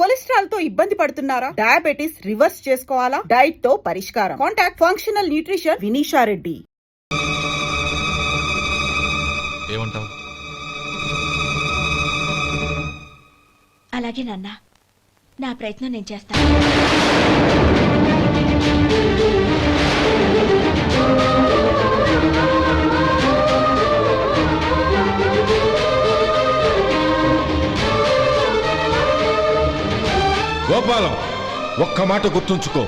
Cholesterol తో ఇబ్బంది పడుతున్నారా? డయాబెటిస్ రివర్స్ చేసుకోవాలా? డైట్ తో పరిష్కారం. Contact functional nutrition Vinisha Reddy. ఏమంటావు? అలాగే నాన్న, నా ప్రయత్నం నేను చేస్తాను. గోపాలం, ఒక్క మాట గుర్తుంచుకో.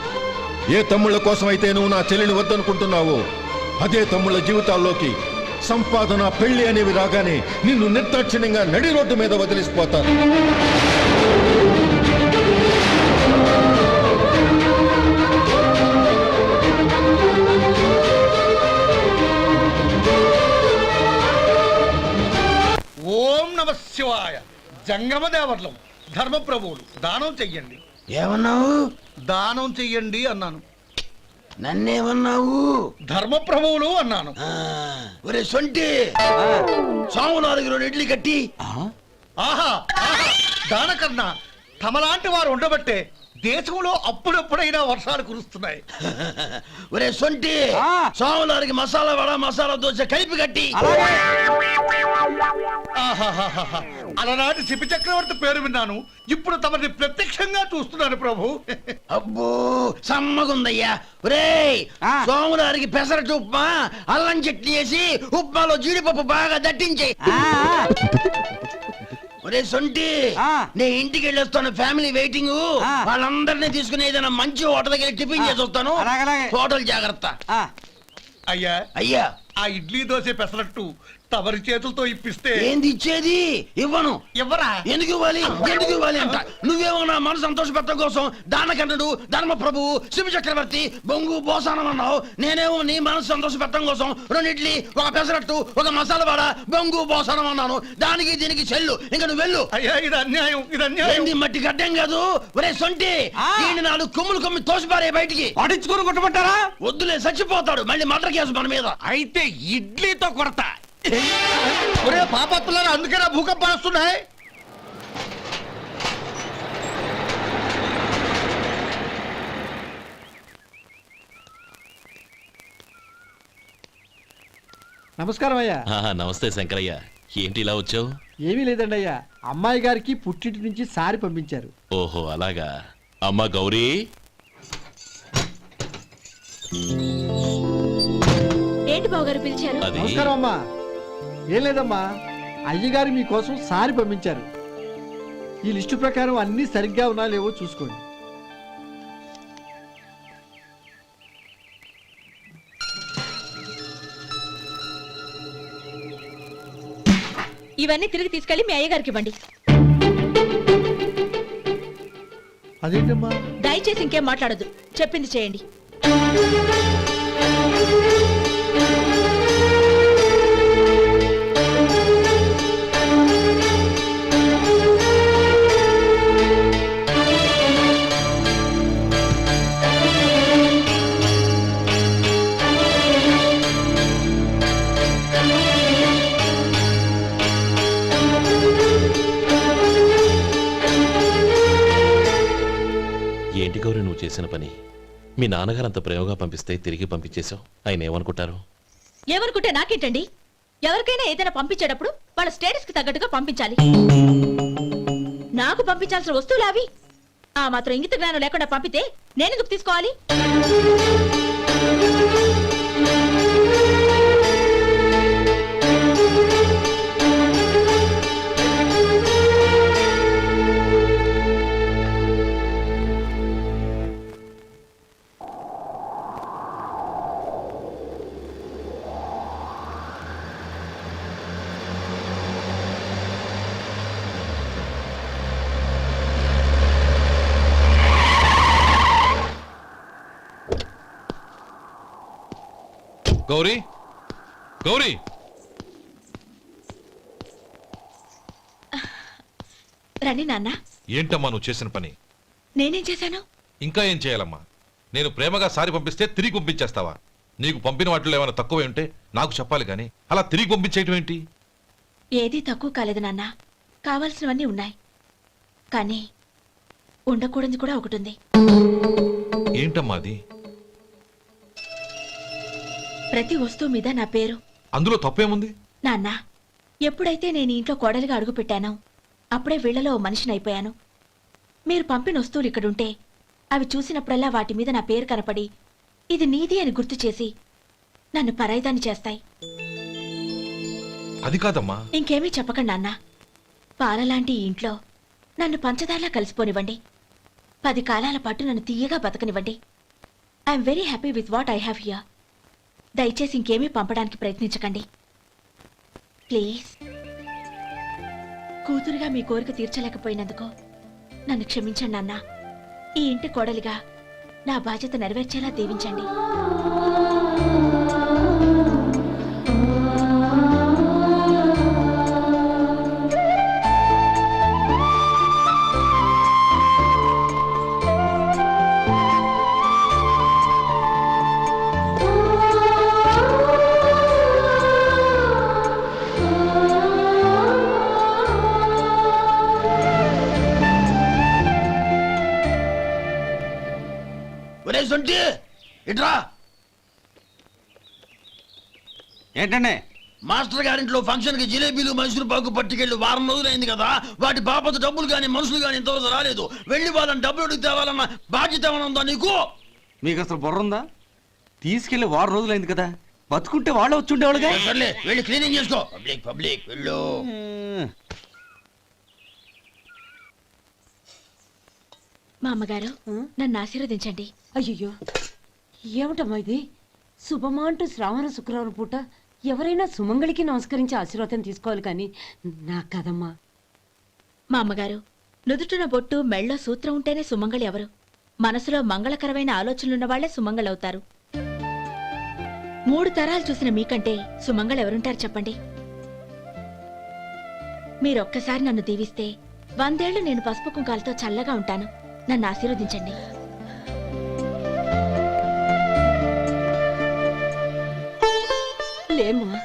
ఏ తమ్ముళ్ళ కోసమైతే నువ్వు నా చెల్లిని వద్దనుకుంటున్నావో అదే తమ్ముళ్ళ జీవితాల్లోకి సంపాదన, పెళ్లి అనేవి రాగానే నిన్ను నిర్దాక్షిణ్యంగా నడి రోడ్డు మీద వదిలిసిపోతారు. ఓం నమ శివాయ. జంగమ దేవర్లం, ధర్మప్రభువులు, దానం చెయ్యండి. ఏమన్నావు? దానం చెయ్యండి అన్నాను. నన్నేమన్నావు? ధర్మప్రభువులు అన్నాను. ఒరే సొంటి, సోమనాథుకి 2 ఇడ్లీ కట్టి. ఆహా ఆహా, దానకన్నా తమలాంటి వారు ఉండబట్టే దేశంలో అప్పుడప్పుడైనా వర్షాలు కురుస్తున్నాయి. ఒరే సొంటి, సోమనాథుకి మసాలా వడ, మసాలా దోశ కలిపి కట్టి. ఆహాహాహా, అలనాటి శిపి చక్రవర్తి పేరు విన్నాను, ఇప్పుడు తమని ప్రత్యక్షంగా చూస్తున్నాను ప్రభు. అబ్బో సమ్మగుందయ్యా. ఒరే సోమనాథుకి పెసరట్టు ఉప్మా, అల్లం చట్నీ వేసి ఉప్మాలో జీడిపప్పు బాగా దట్టించే. ఒరే సొంటి, నే ఇంటికి వెళ్ళొస్తాను, ఫ్యామిలీ వెయిటింగ్. వాళ్ళందరినీ తీసుకుని ఏదైనా మంచి హోటల్ దగ్గర టిఫిన్ చేసి వస్తాను. హోటల్ జాగ్రత్త. అయ్యా అయ్యా, ఆ ఇడ్లీ దోశ పెసరట్టు తమరి చేతులతో ఇప్పిస్తే. ఏంది ఇచ్చేది? ఇవ్వను. ఎవరా? ఎందుకు ఇవ్వాలి? ఎందుకు ఇవ్వాలి అంట. నువ్వేమో నా మనసు సంతోషపెట్టడం కోసం దానకన్నుడు, ధర్మ ప్రభువు, శివ చక్రవర్తి, బొంగు బోసానం అన్నావు. నేనేమో నీ మనసు సంతోషపెట్టడం కోసం 2 ఇడ్లీ, 1 పెసరట్టు, 1 మసాలా వాడ, బొంగు బోసానం అన్నాను. దానికి దీనికి చెల్లు. ఇంకా నువ్వు వెళ్ళు. అయ్యా ఇది అన్యాయం, ఇది అన్యాయం. ఏంది మట్టి గడ్డం కాదు. ఒరే సొంటి, దీన్ని 4 కొమ్ములు కొమ్మి తోసిపారే బయటికి. పడించుకుని కొట్టమంటారా? వద్దులే, చచ్చిపోతాడు. మళ్ళీ మటర్ కేసు మన మీద. అయితే ఇడ్లీతో కొడతా. ఒరే పాపత్తులారా, అందుకేనా భూకంపాలు వస్తున్నాయి? నమస్కారం అయ్యా. నమస్తే శంకరయ్య, ఏంటి ఇలా వచ్చావు? ఏమీ లేదండి అయ్యా, అమ్మాయి గారికి పుట్టింటి నుంచి సారి పంపించారు. ఓహో అలాగా. అమ్మా గౌరీ. ఏంటి బావగారు పిలిచారు? అది నమస్కారం అమ్మా. ఏం లేదమ్మా, అయ్యగారు మీకోసం సారి పంపించారు. ఈ లిస్టు ప్రకారం అన్ని సరిగ్గా ఉన్నా లేవో చూసుకోండి. ఇవన్నీ తిరిగి తీసుకెళ్లి మీ అయ్యగారికి ఇవ్వండి. అదేంటమ్మా? దయచేసి ఇంకేం మాట్లాడొద్దు, చెప్పింది చేయండి. ఏంటి గౌరీ నువ్వు చేసిన పని? మీ నాన్నగారు అంత ప్రేమగా పంపిస్తే తిరిగి పంపించేశావు. ఆయన ఏమనుకుంటారు? ఏమనుకుంటే నాకేంటండి? ఎవరికైనా ఏదైనా పంపించేటప్పుడు వాళ్ళ స్టేటస్ కి తగ్గట్టుగా పంపించాలి. నాకు పంపించాల్సిన వస్తువులు అవి. ఆ మాత్రం ఇంగిత జ్ఞానం లేకుండా పంపితే నేనెందుకు తీసుకోవాలి? గౌరీ, గౌరీ. రండి నాన్న. ఏంటమ్మా నువ్వు చేసిన పని? నేనేం చేశాను? ఇంకా ఏం చేయాలమ్మా? నేను ప్రేమగా సారి పంపిస్తే తిరిగి పంపించేస్తావా? నీకు పంపిన వాటిలో ఏమైనా తక్కువ ఉంటే నాకు చెప్పాలి కానీ అలా తిరిగి పంపించేయటం ఏంటి? ఏదీ తక్కువ కాలేదు నాన్న, కావాల్సినవన్నీ ఉన్నాయి. కానీ ఉండకూడదు కూడా ఒకటి ఉంది. ఏంటమ్మా అది? ప్రతి వస్తువు మీద నా పేరు. అందులో తప్పేముంది? నాన్న, ఎప్పుడైతే నేను ఇంట్లో కోడలిగా అడుగు పెట్టానో అప్పుడే వీళ్లలో ఓ మనిషిని అయిపోయాను. మీరు పంపిన వస్తువులు ఇక్కడుంటే అవి చూసినప్పుడల్లా వాటి మీద నా పేరు కనపడి ఇది నీది అని గుర్తు చేసి నన్ను పరాయిదాన్ని చేస్తాయి. అది కాదమ్మా. ఇంకేమీ చెప్పకండి నాన్న. పాలలాంటి ఈ ఇంట్లో నన్ను పంచదారలా కలిసిపోనివ్వండి. 10 కాలాల పాటు నన్ను తీయగా బతకనివ్వండి. I'm very happy with what I have here. దయచేసి ఇంకేమీ పంపడానికి ప్రయత్నించకండి ప్లీజ్. కూతురుగా మీ కోరిక తీర్చలేకపోయినందుకు నన్ను క్షమించండి నాన్న. ఈ ఇంటి కోడలిగా నా బాధ్యత నెరవేర్చేలా దీవించండి. ఒరే సొంటి ఇట్రా. ఏంటండి? మాస్టర్ గారింట్లో ఫంక్షన్ కి జిలేబీలు మైసూరు పాకు పట్టుకెళ్ళి వారం రోజులైంది కదా. వాటి బాపత డబ్బులు కానీ మనుషులు కానీ ఇంతవరకు రాలేదు. వెళ్ళి వాళ్ళని డబ్బులు అడిగి తేవాలన్న బాధ్యత ఏమైనా ఉందా నీకు? మీకు అసలు బుర్ర ఉందా? తీసుకెళ్లి 6 రోజులైంది కదా, బతుకుంటే వాళ్ళు వచ్చి ఉండేవాళ్ళుగా. సర్లే వెళ్ళి క్లీనింగ్ చేసుకో. పబ్లిక్ పబ్లిక్ వెళ్ళు. మా అమ్మగారు నన్ను ఆశీర్వదించండి. అయ్యో ఏమిటమ్మా ఇది? శుభమా అంటూ శ్రావణ శుక్రవారం పూట ఎవరైనా సుమంగళికి నమస్కరించి ఆశీర్వాదం తీసుకోవాలి కానీ నాకు కదమ్మా. మా అమ్మగారు, నుదుటిన బొట్టు మెళ్ళో సూత్రం ఉంటేనే సుమంగళి ఎవరు? మనసులో మంగళకరమైన ఆలోచనలున్న వాళ్లే సుమంగళవుతారు. 3 తరాలు చూసిన మీకంటే సుమంగళ ఎవరుంటారు చెప్పండి? మీరొక్కసారి నన్ను దీవిస్తే 100 ఏళ్లు నేను పసుపు కుంకాలతో చల్లగా ఉంటాను. నన్ను ఆశీర్వదించండి. లేమ్మా,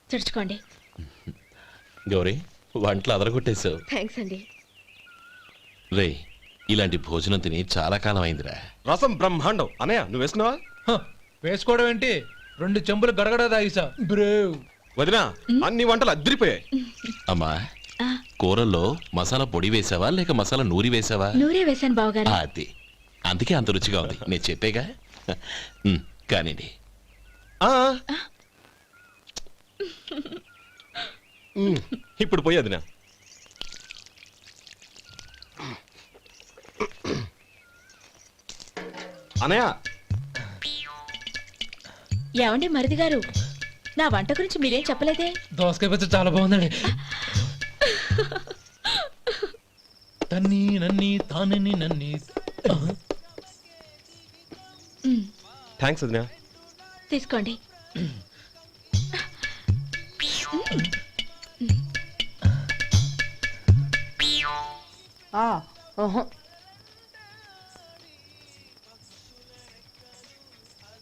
తుడుచుకోండి. గౌరీ, వంటలు అదరగొట్టేశావు. థ్యాంక్స్ అండి. రే, ఇలాంటి భోజనం తిని చాలా కాలం అయిందిరా. రసం బ్రహ్మాండం. అనయ్య నువ్వు వేసుకున్నావా? వేసుకోవడం ఏంటి? 2 చెంబులు గడగడ తాగిసా బ్రేవ్. వదినా, అన్ని వంటలు అద్దరిపోయాయి. అమ్మా, ఆ, కూరల్లో మసాలా పొడి వేసావా లేక మసాలా నూరి వేసావా? నూరే వేశాను బావగారు. అది అందుకే అంత రుచిగా ఉంది. నేను చెప్పేగా. కానివ్వండి. ఇప్పుడు పోయి వదినా. అనయ్య, ఏమండి మరిది గారు, నా వంట గురించి మీరేం చెప్పలేదే? దోసకాయ పచ్చడి చాలా బాగుందండి. తన్ని నన్ని తానని నన్ని. థ్యాంక్స్ వదినా. తీసుకోండి.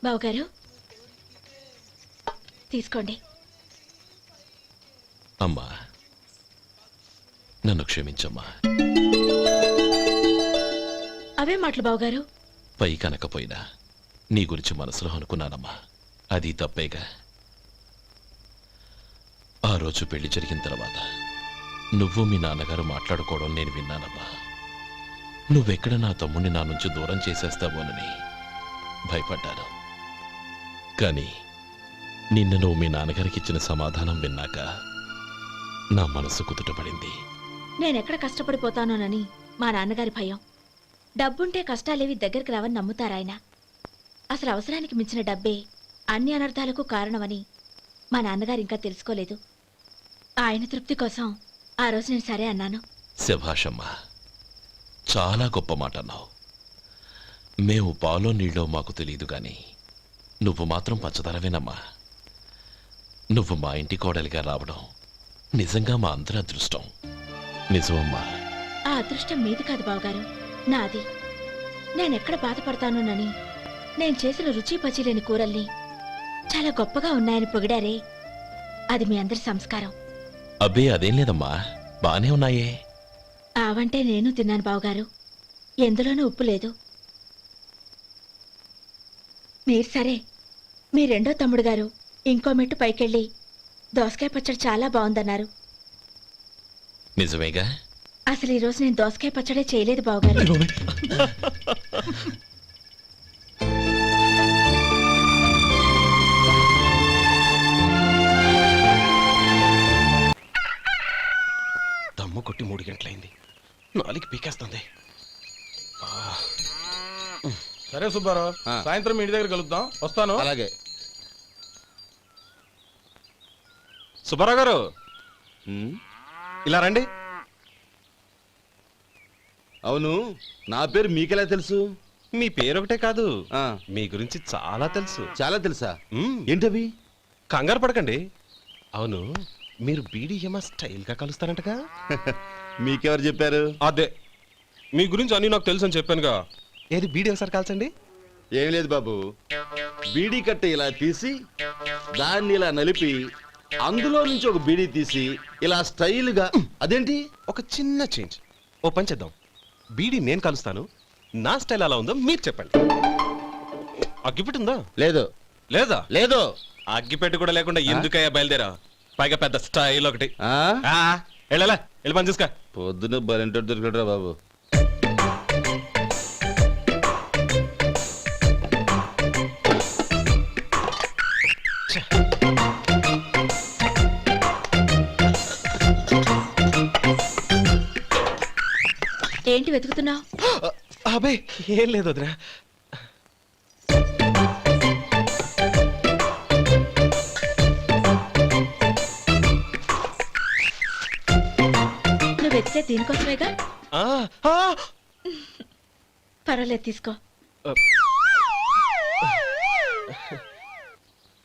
బావగారు తీసుకోండి. అమ్మా, నన్ను క్షమించమ్మా. అవే మాటలు బావగారు. పై కనకపోయినా నీ గురించి మనసులో అనుకున్నానమ్మా. అది తప్పేగా. ఆ రోజు పెళ్లి జరిగిన తర్వాత నువ్వు మీ నాన్నగారు మాట్లాడుకోవడం నేను విన్నానమ్మా. నువ్వెక్కడ నా తమ్ముడిని నా నుంచి దూరం చేసేస్తావోనని భయపడ్డాను. కానీ నిన్న నువ్వు మీ నాన్నగారికి ఇచ్చిన సమాధానం విన్నాక నా మనసు కుదుటపడింది. నేనెక్కడ కష్టపడిపోతానోనని మా నాన్నగారి భయం. డబ్బుంటే కష్టాలేవి దగ్గరికి రావని నమ్ముతారాయన. అసలు అవసరానికి మించిన డబ్బే అన్ని అనర్థాలకు కారణమని మా నాన్నగారు ఇంకా తెలుసుకోలేదు. ఆయన తృప్తి కోసం ఆ రోజు నేను సరే అన్నాను. శభాషమ్మా, చాలా గొప్ప మాట అన్నావు. మేము పాలో నీళ్ళో మాకు తెలియదు గాని నువ్వు మాత్రం పచ్చదనవేనమ్మా. నువ్వు మా ఇంటి కోడలిగా రావడం నిజంగా మా అందరి అదృష్టం. నిజమమ్మా. ఆ అదృష్టం మీది కాదు బావగారు, నాది. నేనెక్కడ బాధపడతానోనని నేను చేసిన రుచి పచి లేని కూరల్ని చాలా గొప్పగా ఉన్నాయని పొగిడారే, అది మీ అందరి సంస్కారం. అబ్బే అదేం లేదమ్మా, బానే ఉన్నాయే. ఆవంటే నేను తిన్నాను బావగారు, ఎందులోనూ ఉప్పు లేదు. మీరు సరే, మీ రెండో తమ్ముడు గారు ఇంకో మెట్టు పైకెళ్ళి దోసకాయ పచ్చడి చాలా బాగుందన్నారు. నిజమేగా? అసలు ఈరోజు నేను దోసకాయ పచ్చడే చేయలేదు బావగారు. దమ్ము కొట్టి 3 గంటలైంది, 4 పీకేస్తుంది. సరే సుబ్బారావు, సాయంత్రం మీ ఇంటి దగ్గర కలుద్దాం. వస్తాను. అలాగే. సుబ్బారావు గారు ఇలా రండి. అవును, నా పేరు మీకెలా తెలుసు? మీ పేరు ఒకటే కాదు, మీ గురించి చాలా తెలుసు. చాలా తెలుసా? మ్మ్. ఏంటవి? కంగారు పడకండి. అవును, మీరు బీడీఎం స్టైల్ గా కలుస్తారంటగా? మీకెవరు చెప్పారు? అదే, మీ గురించి అన్ని నాకు తెలుసు అని చెప్పానుగా. ఏది బీడీ ఒకసారి కాల్చండి. ఏం లేదు బాబు, బీడీ కట్ట ఇలా తీసి దాన్ని ఇలా నలిపి అందులో నుంచి ఒక బీడీ తీసి ఇలా స్టైల్గా. అదేంటి? ఒక చిన్న చేంజ్. ఓ పని చేద్దాం, బీడీ నేను కలుస్తాను, నా స్టైల్ అలా ఉందో మీరు చెప్పండి. అగ్గిపెట్టి ఉందా? లేదు. లేదా? లేదు. అగ్గిపెట్టి కూడా లేకుండా ఎందుకయ్యా బయలుదేరా? పైగా పెద్ద స్టైల్ ఒకటి. ఆ? వెళ్ళాలా, వెళ్ళి పని చూసుకో. పొద్దున బలింటోడు దొరికడరా బాబు. ఏంటి వెతుకుతున్నావు? అబే ఏం లేదు వదినా. నువ్వు వెతికే దీనికోసమేగా. ఆ, ఆ. పర్వాలేదు, తీసుకో.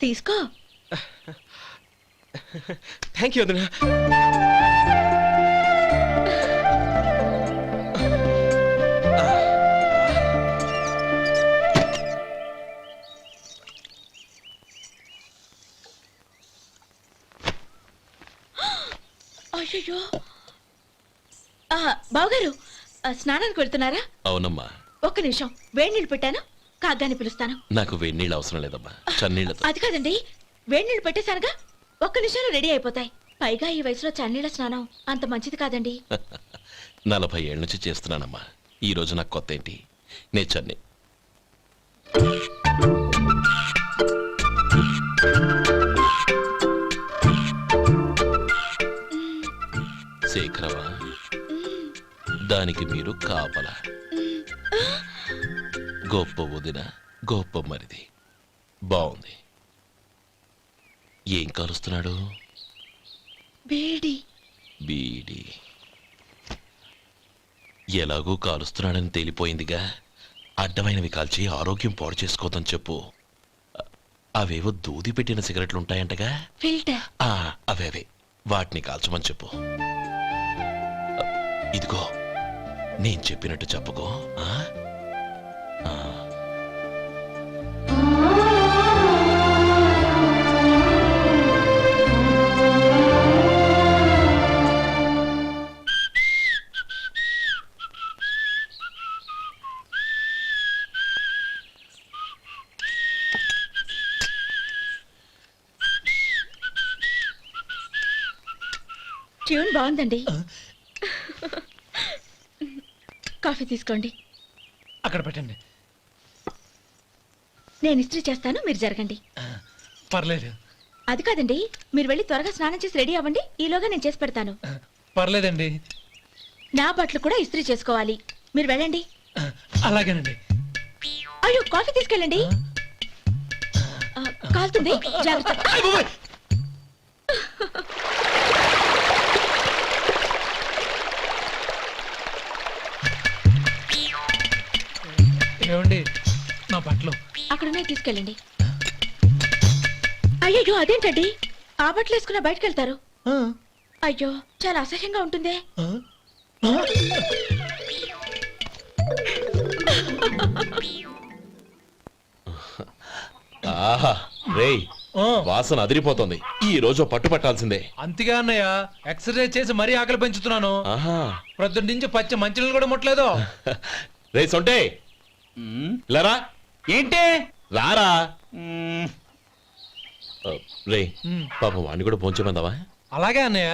తీసుకో. థ్యాంక్ యూ వదినా. అయ్యో, బావగారు స్నానానికి వెళ్తున్నారా? అవునమ్మా. ఒక్క నిమిషం, వేడి నీళ్ళు పెట్టాను, కాగ్గాని పిలుస్తాను. నాకు వేడి నీళ్ళు అవసరం లేదమ్మా, చన్నీళ్ళతో. అది కాదండి, వేడి నీళ్ళు పెట్టేశానుగా, ఒక్క నిమిషంలో రెడీ అయిపోతాయి. పైగా ఈ వయసులో చన్నీళ్ళ స్నానం అంత మంచిది కాదండి. 40 ఏళ్ళ నుంచి చేస్తున్నానమ్మా, ఈ రోజు నాకు కొత్త ఏంటి? నే చన్ని. శేఖరవా, దానికి మీరు కాపలా. గొప్ప వదిన, గొప్ప మరిది. బాగుంది. ఏం కలుస్తున్నాడు? బీడి. బీడి ఎలాగూ కాలుస్తున్నాడని తేలిపోయిందిగా. అడ్డమైనవి కాల్చి ఆరోగ్యం పాడు చేసుకోదని చెప్పు. అవేవో దూది పెట్టిన సిగరెట్లుంటాయంటగా, ఫిల్టర్. అవే వాటిని కాల్చమని చెప్పు. ఇదిగో, నేను చెప్పినట్టు చెప్పుకో. ట్యూన్ బాగుందండి. కాఫీ తీసుకోండి. అక్కడ పెట్టండి. నేను ఇస్త్రీ చేస్తాను, మీరు జరగండి. పర్లేదు. అది కాదండి, మీరు వెళ్ళి త్వరగా స్నానం చేసి రెడీ అవ్వండి, ఈలోగా నేను చేసి పెడతాను. పర్లేదండి. నా బట్టలు కూడా ఇస్త్రీ చేసుకోవాలి, మీరు వెళ్ళండి. అలాగేనండి. అయ్యో, కాఫీ తీసుకెళ్ళండి. కాలుతుంది, జాగ్రత్త. ఏమండి, నా బట్టలు అక్కడనే తీసుకెళ్ళండి. అయ్యో, అదేంటండి, ఆ బట్టలు వేసుకున్న బయటకు వెళ్తారు? అయ్యో, చాలా అసహ్యంగా ఉంటుందే. ఆహా రేయ్ వాసన అదిరిపోతుంది ఈ రోజు పట్టుపట్టాల్సిందే. అంతగా అన్నయ్య ఎక్సర్సైజ్ చేసి మరీ ఆకలి పెంచుతున్నాను. ఆహా ప్రొద్దున నుంచి పచ్చ మంచినీళ్ళు కూడా ముట్టలేదు. రే సొంటే లరా ఏంటి రారా రే పాపం వాడిని కూడా పోంచమందావా? అలాగే అన్నయ్య.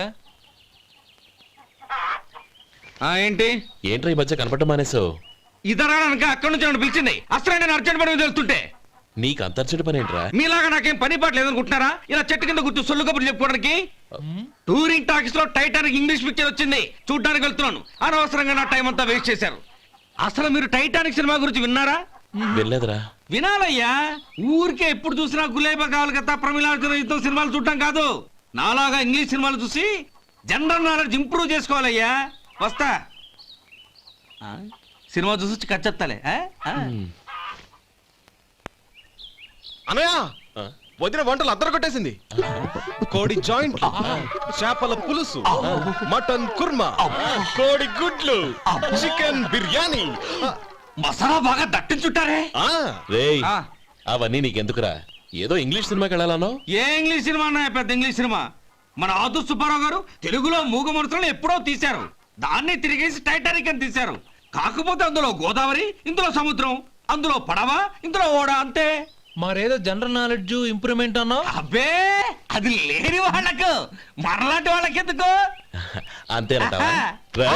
ఏంటి ఏంట్రా ఈ మధ్య కనపడడం మానేసావు? ఇదరా అక్కడి నుంచి నన్ను పిలిచింది. అసలు నేను అర్జెంట్ పని వెళ్తుంటే నీకు అంతర్చడి పని ఏంట్రా? మీలాగా నాకేం పని పాట లేదనుకుంటున్నారా? ఇలా చెట్టు కింద కూర్చో సొల్లు కబుర్లు చెప్పుకోవడానికి. టూరింగ్ టాకీస్ లో టైటానిక్ ఇంగ్లీష్ పిక్చర్ వచ్చింది, చూడ్డానికి వెళ్తున్నాను. అనవసరంగా నా టైం అంతా వేస్ట్ చేశారు. అసలు మీరు టైటానిక్ సినిమా గురించి విన్నారా? వెళ్ళలేదురా. వినాలయ్యా. ఊరికే ఎప్పుడు చూసినా గులేబా కావాలి కదా ప్రమిళార్జున సినిమాలు చూడటం కాదు. నాలాగా ఇంగ్లీష్ సినిమాలు చూసి జనరల్ నాలెడ్జ్ ఇంప్రూవ్ చేసుకోవాలయ్యా. వస్తా. సినిమా చూసి కచ్చెత్తాలే. అనయ్య వదిన వంటలు అద్దరు కొట్టేసింది. కోడి జాయింట్, చేపల పులుసు, మటన్ కుర్మా, కోడి గుడ్లు, చికెన్ బిర్యానీ, మసాలా బాగా దట్టించుంటారే. రేయ్ అవన్నీ నీకెందుకురా? ఏదో ఇంగ్లీష్ సినిమాకి వెళ్ళాలనో? ఏ ఇంగ్లీష్ సినిమా అన్నాయ? పెద్ద ఇంగ్లీష్ సినిమా. మన ఆదు సుబ్బారావు గారు తెలుగులో మూగ మనుషులను ఎప్పుడో తీశారు. దాన్ని తిరిగేసి టైటానిక్ అని తీశారు. కాకపోతే అందులో గోదావరి, ఇందులో సముద్రం, అందులో పడవ, ఇందులో ఓడ, అంతే. మరేదో జనరల్ నాలెడ్జ్ ఇంప్రూవ్మెంట్ అన్నావు. అబ్బే అది లేని వాళ్ళకు, మరలాంటి వాళ్ళకి ఎందుకు? అంతేనంటావా?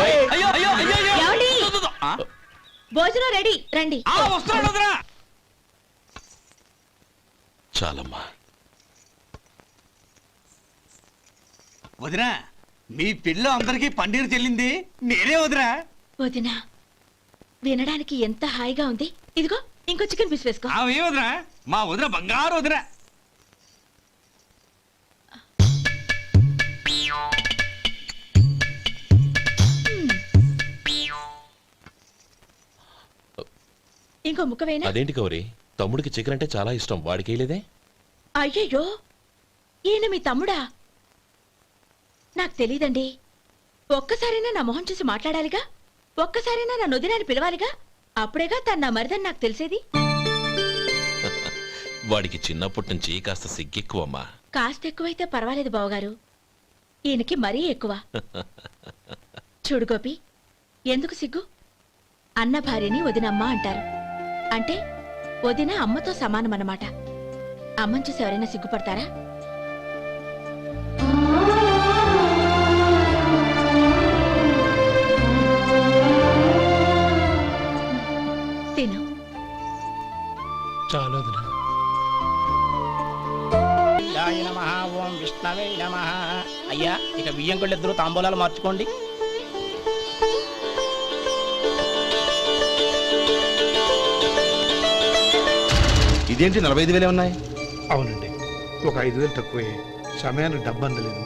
అయ్యో అయ్యో అయ్యో అయ్యో. ఏమండి? ఆ? భోజనం రెడీ, రండి. వస్తున్నాడు వదరా. చాలమ్మా. వదినా మీ పిల్ల అందరికి పన్నీరు చెల్లింది నేనే వదినా. వదినా వినడానికి ఎంత హాయిగా ఉంది. ఇదిగో ఇంకో చికెన్ పీస్ వేసుకో. ఏ వదినా? మా వదిన బంగారు వదినా. ఇంకో ముక్క వేయనా? అదేంటి గౌరీ, తమ్ముడికి చికెన్ అంటే చాలా ఇష్టం, వాడికి వేయలేదే? అయ్యయ్యో ఈయన మీ తమ్ముడా? నాకు తెలీదండి. ఒక్కసారైనా నా మొహం చూసి మాట్లాడాలిగా, ఒక్కసారైనా నా నొదినాన్ని పిలవాలిగా, అప్పుడేగా తను నా మరిదని నాకు తెలిసేది. వాడికి చిన్నప్పటి నుంచి కాస్త సిగ్గెక్కువమ్మా. కాస్త ఎక్కువైతే పర్వాలేదు బావగారు, ఈయనకి మరీ ఎక్కువ. చూడు గోపి, ఎందుకు సిగ్గు? అన్న భార్యని వదినమ్మ అంటారు. అంటే వదిన అమ్మతో సమానమన్నమాట. అమ్మని చూసి ఎవరైనా సిగ్గుపడతారా? తిను. చాలు వదినా. ఓం విష్ణవే నమః. అయ్యా ఇక బియ్యం కొళ్ళు ఇద్దరు తాంబూలాలు మార్చుకోండి. ఇదేంటి 45,000 ఉన్నాయి? అవునండి, ఒక 5,000 తక్కువే. సమయానికి డబ్బు అందలేదు.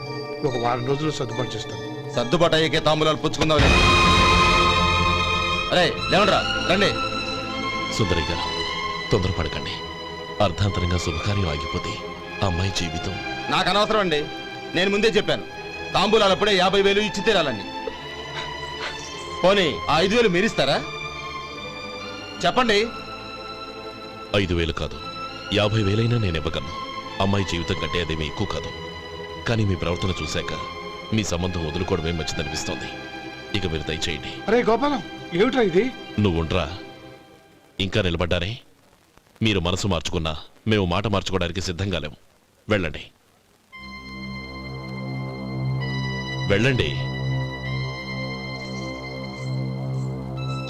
ఒక వారం రోజులు సర్దుబాటు చేస్తాం. సర్దుబాటు అయ్యే తాంబూలాలు పుచ్చుకుందాం. అరే లేవండ్రా, రండి. సుందరి గారు తొందరపడకండి. అర్ధాంతరంగా శుభకార్యం ఆగిపోతే అమ్మాయి జీవితం. నాకు అనవసరం అండి, నేను ముందే చెప్పాను. తాంబూలాలు అప్పుడే 50,000 ఇచ్చి తీరాలండి. పోనీ ఆ 5,000 మీరిస్తారా? చెప్పండి. 5,000 కాదు, 50,000 నేను ఇవ్వగలను. అమ్మాయి జీవితం కంటే అదేమీ ఎక్కువ కాదు. కానీ మీ ప్రవర్తన చూశాక మీ సంబంధం వదులుకోవడమే మంచిదనిపిస్తోంది. ఇక మీరు దయచేయండి. అరే గోపాలం, ఏమిట్రా ఇది? నువ్వుండ్రా, ఇంకా నిలబడ్డారే. మీరు మనసు మార్చుకున్నా మేము మాట మార్చుకోవడానికి సిద్ధంగా లేము. వెళ్ళండి వెళ్ళండి.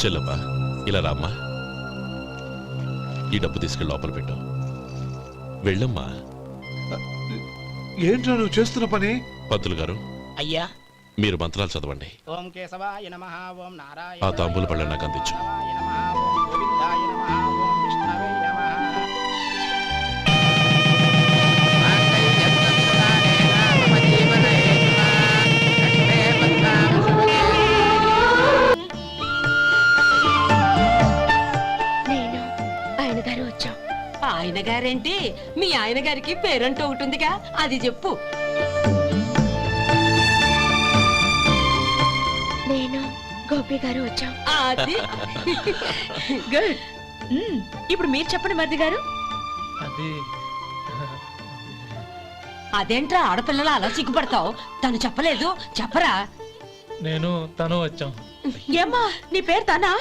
చెల్లమ్మా ఇలా రామ్మా. ఈ డబ్బు తీసుకెళ్ళి లోపల పెట్టు. వెళ్ళమ్మా. ఏంట్రా నువ్వు చేస్తున్న పని? పంతులు గారు, అయ్యా మీరు మంత్రాలు చదవండి. ఓం కేశవాయ నమః. ఓం నారాయణ. ఆ తాంబూల పళ్ళ నాకు అందించు. ఓం గోవిందాయ నమః. ఓం విష్ణవే నమః. నేను ఆయన గారు వచ్చాం. ఆయన గారేంటి, మీ ఆయన గారికి పేరంటూ ఒకటి ఉందిగా, అది చెప్పు. నేను గోపి గారు వచ్చాం. అది గుడ్. ఇప్పుడు మీరు చెప్పండి మరిది గారు. అది అదేంట్రా ఆడపిల్లలు అలా సిగ్గుపడతావు? తను చెప్పలేదు, చెప్పరా? నేను తను వచ్చాం. ఏమ్మా నీ పేరు తానా?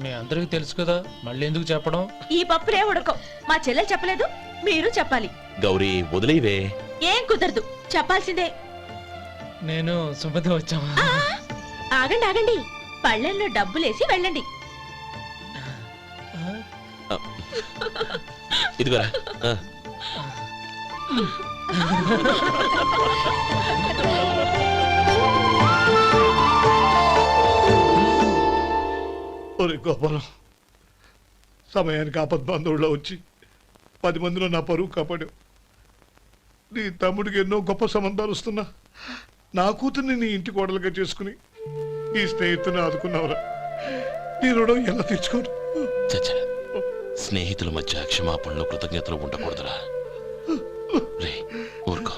మీ అందరికీ తెలుసు కదా, మళ్ళీ ఎందుకు చెప్పడం? ఈ పప్పులే ఉడకం. మా చెల్లెలు చెప్పలేదు, మీరు చెప్పాలి. గౌరీ వదిలేవే. ఏం కుదరదు, చెప్పాల్సిందే. నేను సుమతి వచ్చాం. ఆ, ఆగండి ఆగండి, పళ్ళెంలో డబ్బులేసి వెళ్ళండి. ఇదిగోరా. ఒరే గోపాలం, సమయానికి ఆపద్బంధువుల్లో వచ్చి 10 మందిలో నా పరువు కాపాడావు. నీ తమ్ముడికి ఎన్నో గొప్ప సంబంధాలు వస్తున్నా నా కూతుర్ని నీ ఇంటి కోడలుగా చేసుకుని ఈ స్నేహితుని ఆదుకున్నావురా. నీ రుణం ఎలా తీర్చుకోరు? చచ్చా, స్నేహితుల మధ్య క్షమాపణలు కృతజ్ఞతలు ఉండకూడదురా. రే ఊరుకో.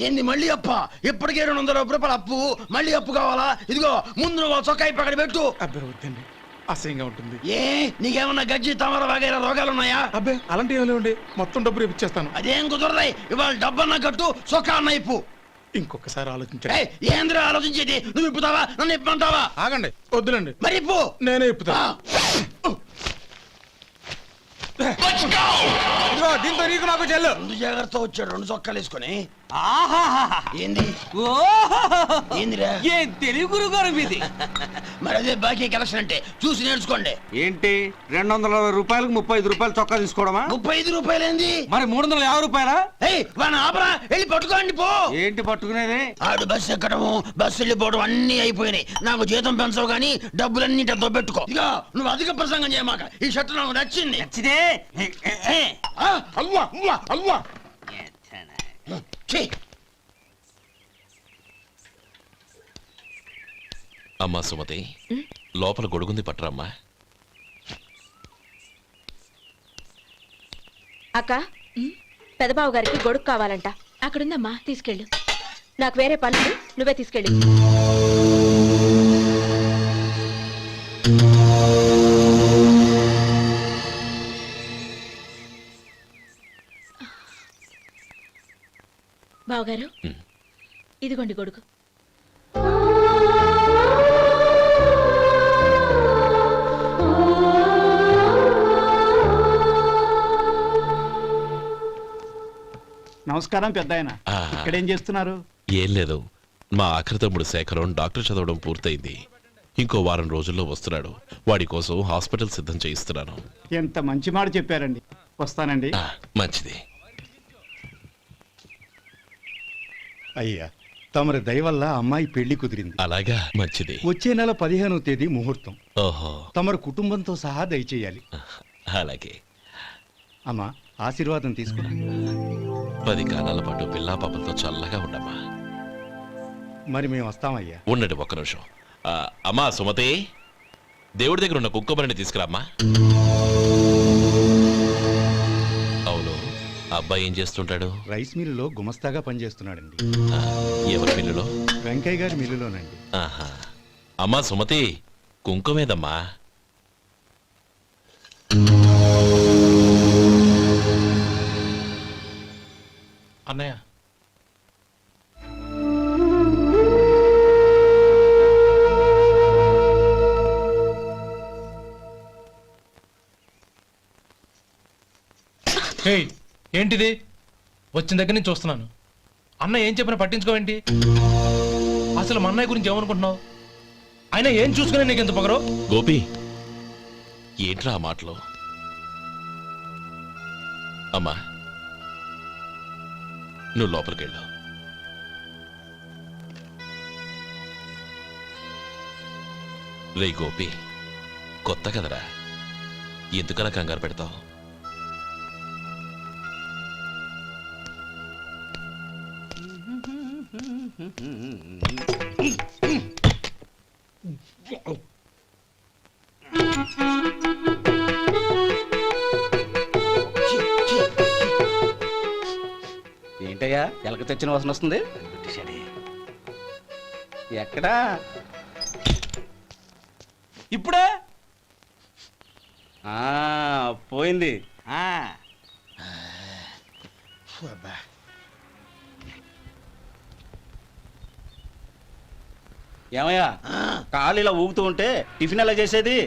ఏంది మళ్ళీ అప్ప? ఇప్పటికే 200 రూపాయలు అప్పు, మళ్ళీ అప్పు కావాలా? ఇదిగో ముందు నువ్వు చొక్కాయి పక్కన పెట్టు. అబ్బే వద్దండి, అసహ్యంగా ఉంటుంది. ఏ నీకేమన్నా గజ్జి తమర వగైరా రోగాలు ఉన్నాయా? అబ్బే అలాంటి ఏమీ లేవండి, మొత్తం డబ్బు రేపు ఇచ్చేస్తాను. అదేం కుదరదాయి. ఇవాళ డబ్బన్నా కట్టు, చొక్కా అన్న ఇప్పు. ఇంకొకసారి ఆలోచించండి. ఏయ్, ఏందిరా ఆలోచించేది? నువ్వు ఇప్పుతావా, నన్ను ఇప్పమంటావా? ఆగండి, వద్దులండి, మరి ఇప్పు. నేనే ఇప్పుతా. దీంతో నీకు నాకు చెల్లు. ముందు జాగ్రత్త వచ్చాడు 2 చొక్కాలు వేసుకొని. ఏంది ఏందిరా? ఏం తెలుగు గురుగారు మీది? మరి అదే బాకీ కలెక్షన్ అంటే, చూసి నేర్చుకోండి. ఏంటి 220 రూపాయలకు 35 రూపాయలు చొక్కా తీసుకోవడమా? 35 రూపాయలు ఏంది? మరి 350 రూపాయలా? ఏయ్ వాడిని ఆపరా, వెళ్ళి పట్టుకోండి పో. ఏంటి పట్టుకునేది? ఆడు బస్సు ఎక్కడము, బస్సు వెళ్ళిపోవడం అన్ని అయిపోయినాయి. నాకు జీతం పెంచవు గానీ డబ్బులన్నీ దొబ్బెట్టుకో. ఇక నువ్వు అధిక ప్రసంగం చేయమాక. ఈ షర్ట్ నాకు నచ్చింది. నచ్చితే అల్వా అల్వా అల్వా. అమ్మా సుమతి, లోపల గొడుగుంది పట్టరమ్మా. అక్క, పెదబాబు గారికి గొడుగు కావాలంట. అక్కడుందమ్మా, తీసుకెళ్ళు. నాకు వేరే పనులు, నువ్వే తీసుకెళ్ళు. బావగారు, ఇదిగోండి గొడుగు. నమస్కారం పెద్దాయన. ఆ, ఇక్కడేం చేస్తున్నారు? ఏం లేదు, మా ఆఖరి తమ్ముడు శేఖరం డాక్టర్ చదవడం పూర్తయింది. ఇంకో వారం రోజుల్లో వస్తున్నాడు. వాడి కోసం హాస్పిటల్ సిద్ధం చేయిస్తున్నాను. ఎంత మంచి మాట చెప్పారండి. వస్తానండి. మంచిది. అయ్యా, తమరి దయ వల్ల అమ్మాయి పెళ్లి కుదిరింది. అలాగా, మంచిది. వచ్చే నెల 15వ తేదీ ముహూర్తం. ఓహో, తమరు కుటుంబంతో సహా దయచేయాలి. అలాగే. అమ్మా, ఆశీర్వాదం తీసుకురా. 10 కాలాల పాటు పిల్లా పాపలతో చల్లగా ఉండమ్మా. మరి మేము వస్తామయ్యా. ఉండండి ఒక్క నిమిషం. అమ్మా సుమతి, దేవుడి దగ్గర ఉన్న కుక్కమరిని తీసుకురామ్మా. అవును, అబ్బాయి ఏం చేస్తుంటాడు? రైస్ మిల్లులో గుమస్తాగా పనిచేస్తున్నాడండి. ఎవరి మిల్లులో? వెంకయ్య గారి మిల్లులోనండి. ఆహా. అమ్మా సుమతి, కుంకుమేదమ్మా? అన్నయ్య, ఏయ్, ఏంటిది? వచ్చిన దగ్గర నుంచి చూస్తున్నాను. అన్న ఏం చెప్పినా పట్టించుకోవేంటి? అసలు మా అన్నయ్య గురించి ఏమనుకుంటున్నావు? ఆయన ఏం చూసుకునే నీకు ఎంత పొగరు? గోపి, ఏంట్రా ఆ మాటలు? అమ్మా, నువ్వు లోపలికెళ్ళు. రే గోపి, కొత్త కదరా, ఎందుకలా కంగారు పెడతావు? ఏంటయ్యా ఎలక తెచ్చిన వాసన వస్తుంది? ఎక్కడా? ఇప్పుడే పోయింది. ఏమయ్యా, కాలు ఇలా ఊగుతూ ఉంటే టిఫిన్ ఎలా చేసేది?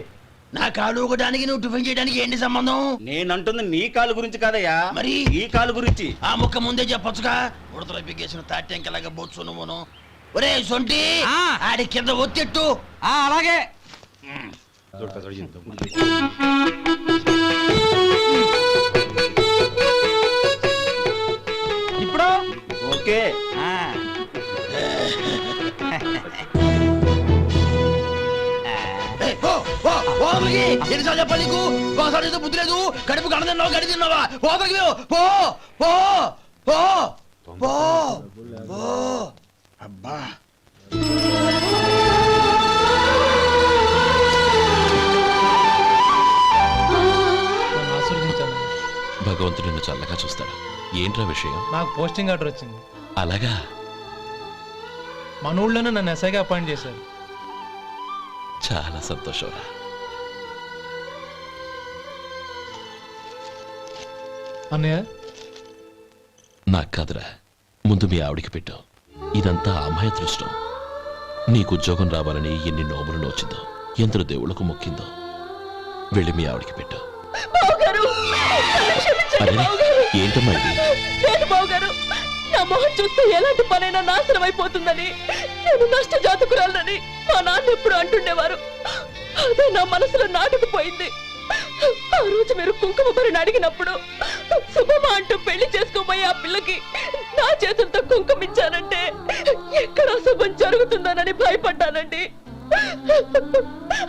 నా కాలు ఊగడానికి నువ్వు టిఫిన్ చేయడానికి ఏంటి సంబంధం? నేనంటుంది నీ కాలు గురించి కాదయ్యా, మరి ఈ కాలు గురించి. ఆ ముక్క ముందే చెప్పొచ్చుగా. ఉడతలో పిగేసిన తాటెంకలాగా బొచ్చు నువ్వును. ఒరే సొంటి, ఆడి కింద ఒత్తెట్టు. అలాగే. ఇప్పుడు ఓకే. ఎన్నిసార్లు చెప్పాలి నీకు? ఒకసారి ఏదో బుద్ధి లేదు. కడుపు గడ తిన్నావా, గడి తిన్నావా? పోతకి పో పో పో పో పో. అబ్బా, నన్ను ఆశీర్వదించాను. భగవంతుడు నిన్ను చల్లగా చూస్తాడు. ఏంట్రా విషయం? నాకు పోస్టింగ్ ఆర్డర్ వచ్చింది. అలాగా? మన ఊళ్ళోనే నన్ను ఎస్ఐగా అపాయింట్ చేశారు. చాలా సంతోషంరా. అన్నయ్య, నాకు కాదురా, ముందు మీ ఆవిడికి పెట్టు. ఇదంతా అమ్మాయి అదృష్టం. నీకు ఉద్యోగం రావాలని ఎన్ని నోములు నోచిందో, ఎందరు దేవుళ్లకు మొక్కిందో. వెళ్ళి మీ ఆవిడికి పెట్టు. అరే, ఏంటమ్మా ఇది? నా మొహం చూస్తే ఎలాంటి పనైనా నాశనం అయిపోతుందని, నేను నష్ట జాతకురాలని మా నాన్న ఎప్పుడు అంటుండేవారు. అదే నా మనసులో నాటుకుపోయింది. ఆ రోజు మీరు కుంకుమ భరిని అడిగినప్పుడు శుభమా అంటూ పెళ్లి చేసుకోబోయే ఆ పిల్లకి నా చేతులతో కుంకుమ ఇచ్చానంటే ఎక్కడ శుభం జరుగుతుందోనని భయపడ్డానండి.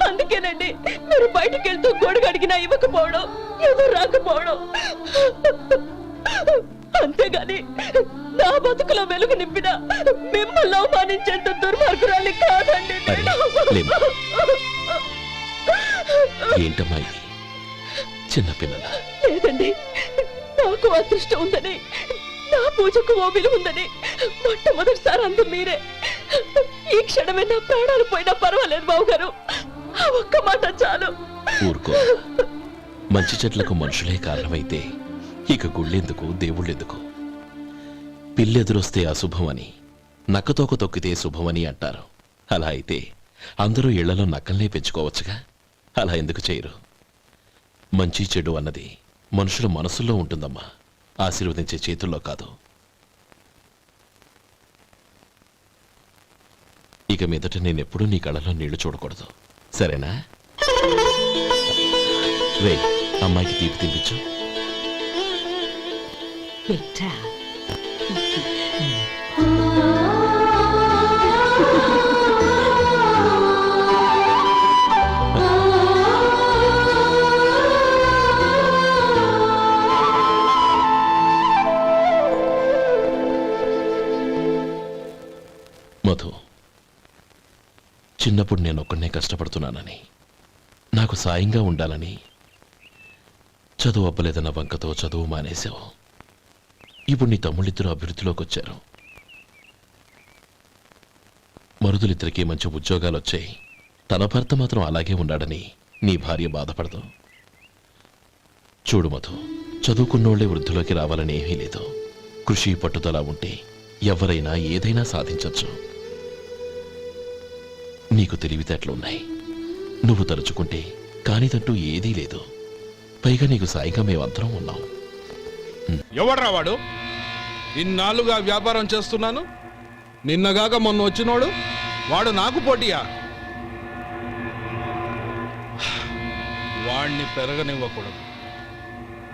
అందుకేనండి మీరు బయటికి వెళ్తూ గొడుగు అడిగినా ఇవ్వకపోవడం, ఎదురు రాకపోవడం. అంతేగాని నా బతుకులో వెలుగు నింపిన మిమ్మల్ని అవమానించేంత దుర్మార్గురాలి కాదండి నేను. ఏంటమ్మా ఇది? చిన్నపిల్లల లేదండి, నాకు అదృష్టం ఉందని, నా పూజకు ఓ విలువ ఉందని మొట్టమొదటిసారి అందు మీరే. ఈ క్షణమే నా ప్రాణాలు పోయినా పర్వాలేదు బావగారు. ఆ ఒక్క మాట చాలు. ఊరుకో. మంచి చెట్లకు మనుషులే కారణమైతే ఇక గుళ్ళెందుకు, దేవుళ్ళెందుకు? పిల్లెదురొస్తే అశుభమని, నక్కతోక తొక్కితే శుభమని అంటారు. అలా అయితే అందరూ ఇళ్లలో నక్కల్నే పెంచుకోవచ్చుగా. అలా ఎందుకు చేయరు? మంచి చెడు అన్నది మనుషుల మనసుల్లో ఉంటుందమ్మా, ఆశీర్వదించే చేతుల్లో కాదు. ఇక మీదట నేనెప్పుడూ నీ కళ్ళలో నీళ్లు చూడకూడదు, సరేనా? రే, అమ్మాయికి తీపి తినిపించు. మధు, చిన్నప్పుడు నేను ఒక్కడనే కష్టపడుతున్నానని, నాకు సాయంగా ఉండాలని చదువు అవ్వలేదన్న వంకతో చదువు మానేశావు. ఇప్పుడు నీ తమ్ముళ్ళిద్దరూ అభివృద్ధిలోకి వచ్చారు. మరుదులిద్దరికీ మంచి ఉద్యోగాలు వచ్చాయి. తన భర్త మాత్రం అలాగే ఉన్నాడని నీ భార్య బాధపడదు. చూడు మధు, చదువుకున్నోళ్లే వృద్ధిలోకి రావాలని ఏమీ లేదు. కృషి పట్టుదల ఉంటే ఎవరైనా ఏదైనా సాధించవచ్చు. నీకు తెలివితేటలున్నాయి. నువ్వు తలుచుకుంటే కానిదంటూ ఏదీ లేదు. పైగా నీకు సాయిగా మేమందరం ఉన్నాం. ఎవడ్రా వాడు? ఇన్నాళ్ళుగా వ్యాపారం చేస్తున్నాను, నిన్నగాక మొన్న వచ్చినోడు వాడు నాకు పోటీయా? వాణ్ణి పెరగనివ్వకూడదు.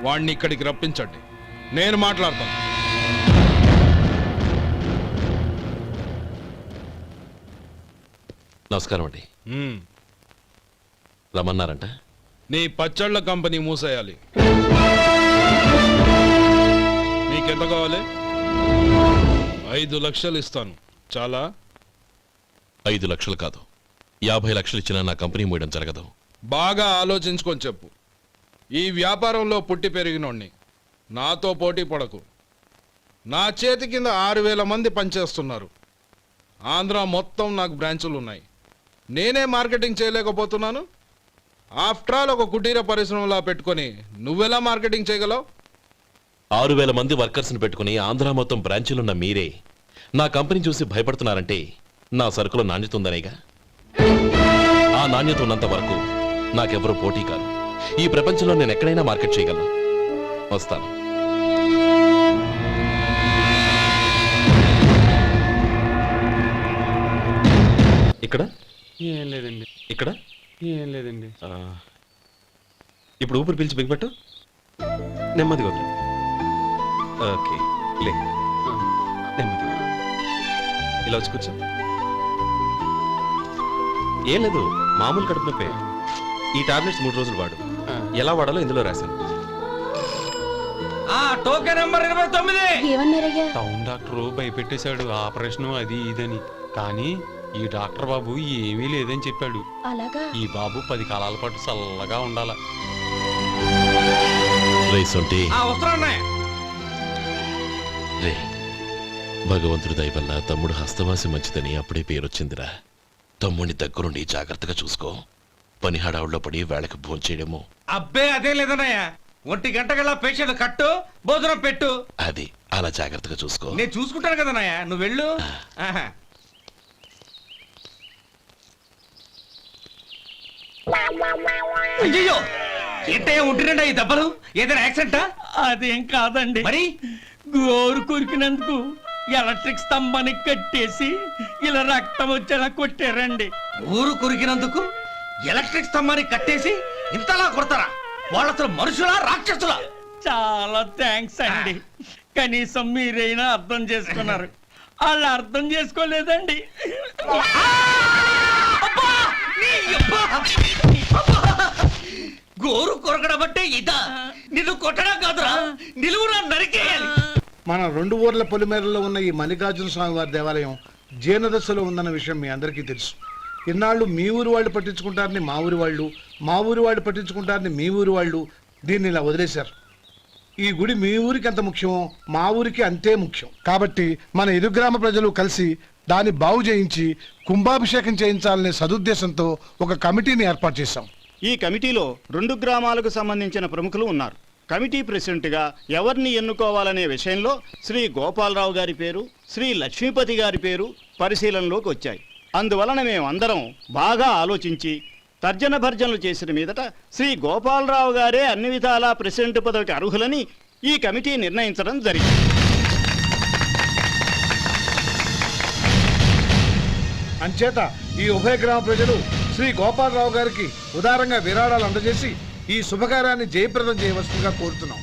వాణ్ణి ఇక్కడికి రప్పించండి, నేను మాట్లాడతాను. నమస్కారం అండి. రమ్మన్నారంట? నీ పచ్చళ్ళ కంపెనీ మూసేయాలి. నీకెంత కావాలి? 5 లక్షలు ఇస్తాను. చాలా? 5 లక్షలు కాదు, 50 లక్షలు ఇచ్చినా నా కంపెనీ మూయడం జరగదు. బాగా ఆలోచించుకొని చెప్పు. ఈ వ్యాపారంలో పుట్టి పెరిగినోడ్ని, నాతో పోటీ పడకు. నా చేతి కింద 6,000 మంది పనిచేస్తున్నారు. ఆంధ్ర మొత్తం నాకు బ్రాంచులు ఉన్నాయి. నేనే మార్కెటింగ్ చేయలేకపోతున్నాను. ఆఫ్టర్ ఆల్ ఒక కుటీర పరిశ్రమలా పెట్టుకొని నువ్వెలా మార్కెటింగ్ చేయగలవు? 6,000 మంది వర్కర్స్ని పెట్టుకుని ఆంధ్ర మొత్తం బ్రాంచీలున్న మీరే నా కంపెనీ చూసి భయపడుతున్నారంటే నా సరుకులో నాణ్యత ఉందనేగా. ఆ నాణ్యత ఉన్నంత వరకు నాకెవరూ పోటీ కాదు. ఈ ప్రపంచంలో నేను ఎక్కడైనా మార్కెట్ చేయగలను. వస్తాను. ఇక్కడ ఏం లేదండి. ఇక్కడ ఏం లేదండి. ఇప్పుడు ఊపిరి పీల్చి బిగ్బట్టు. నెమ్మదిగా వదిలి. ఓకే లే. నెమ్మదిగా ఇలా వచ్చి కూర్చో. ఏం లేదు, మామూలు కడుపు నొప్పే. ఈ టాబ్లెట్స్ 3 రోజులు వాడు. ఎలా వాడాలో ఇందులో రాశాను. Token number 29. ఏమన్నారయ్యా? టౌన్ డాక్టర్ భయపెట్టేశాడు, ఆపరేషన్ అది ఇదని. కానీ ఈ డాక్టర్ బాబు ఏమీ లేదని చెప్పాడు. అలాగా? ఈ బాబు 10 కాలాల పాటు చల్లగా ఉండాల. రే, భగవంతుడి దయ వల్ల తమ్ముడు హస్తవాసి మంచిదని అప్పుడే పేరొచ్చిందిరా. తమ్ముడిని దగ్గరుండి జాగ్రత్తగా చూసుకో. పని హడావుల్లో పడి వేళకి భోంచేయడము. అబ్బే అదే లేదన్నయ్య. 1 గంటకల్లా పేషెంట్ కట్టు, భోజనం పెట్టు. అది అలా జాగ్రత్తగా చూసుకో. నేను చూసుకుంటాను కదన్నయ్య, నువ్వు వెళ్ళు. అయ్యో, ఏంటయ్యా ఉంటున్నా ఈ దెబ్బలు? ఏదైనా యాక్సిడెంటా? అదేం కాదండి, మరి గోరు కొరికినందుకు ఎలక్ట్రిక్ స్తంభానికి కట్టేసి ఇలా రక్తం వచ్చేలా కొట్టారండి. ఊరు కొరికినందుకు ఎలక్ట్రిక్ స్తంభానికి కట్టేసి ఇంతలా కొడతారా? వాళ్ళు అసలు మనుషులా రాక్షసులా? చాలా థ్యాంక్స్ అండి. కనీసం మీరైనా అర్థం చేసుకున్నారు. వాళ్ళు అర్థం చేసుకోలేదండి. గోరు కొరకడం అంటే ఇదా? నిన్ను కొట్టడం కాదురా, నిలువురా నరికేయాలి. మన 2 ఊర్ల పొలిమేరలో ఉన్న ఈ మల్లికార్జున స్వామి వారి దేవాలయం జీర్ణదశలో ఉందన్న విషయం మీ అందరికీ తెలుసు. ఇన్నాళ్ళు మీ ఊరు వాళ్ళు పట్టించుకుంటారని మా ఊరి వాళ్ళు, మా ఊరి వాళ్ళు పట్టించుకుంటారని మీ ఊరి వాళ్ళు దీన్ని ఇలా వదిలేశారు. ఈ గుడి మీ ఊరికి ఎంత ముఖ్యమో మా ఊరికి అంతే ముఖ్యం. కాబట్టి మన ఇరు గ్రామ ప్రజలు కలిసి దాన్ని బాగు చేయించి కుంభాభిషేకం చేయించాలనే సదుద్దేశంతో ఒక కమిటీని ఏర్పాటు చేశాం. ఈ కమిటీలో 2 గ్రామాలకు సంబంధించిన ప్రముఖులు ఉన్నారు. కమిటీ ప్రెసిడెంట్గా ఎవరిని ఎన్నుకోవాలనే విషయంలో శ్రీ గోపాలరావు గారి పేరు, శ్రీ లక్ష్మీపతి గారి పేరు పరిశీలనలోకి వచ్చాయి. అందువలన మేమందరం బాగా ఆలోచించి తర్జన భర్జనలు చేసిన మీదట శ్రీ గోపాలరావు గారే అన్ని విధాలా ప్రెసిడెంట్ పదవికి అర్హులని ఈ కమిటీ నిర్ణయించడం జరిగింది. అంచేత ఈ ఉభయ గ్రామ ప్రజలు శ్రీ గోపాలరావు గారికి ఉదారంగా విరాళాలు అందజేసి ఈ శుభకార్యాన్ని జయప్రదం చేయవలసిందిగా కోరుతున్నాం.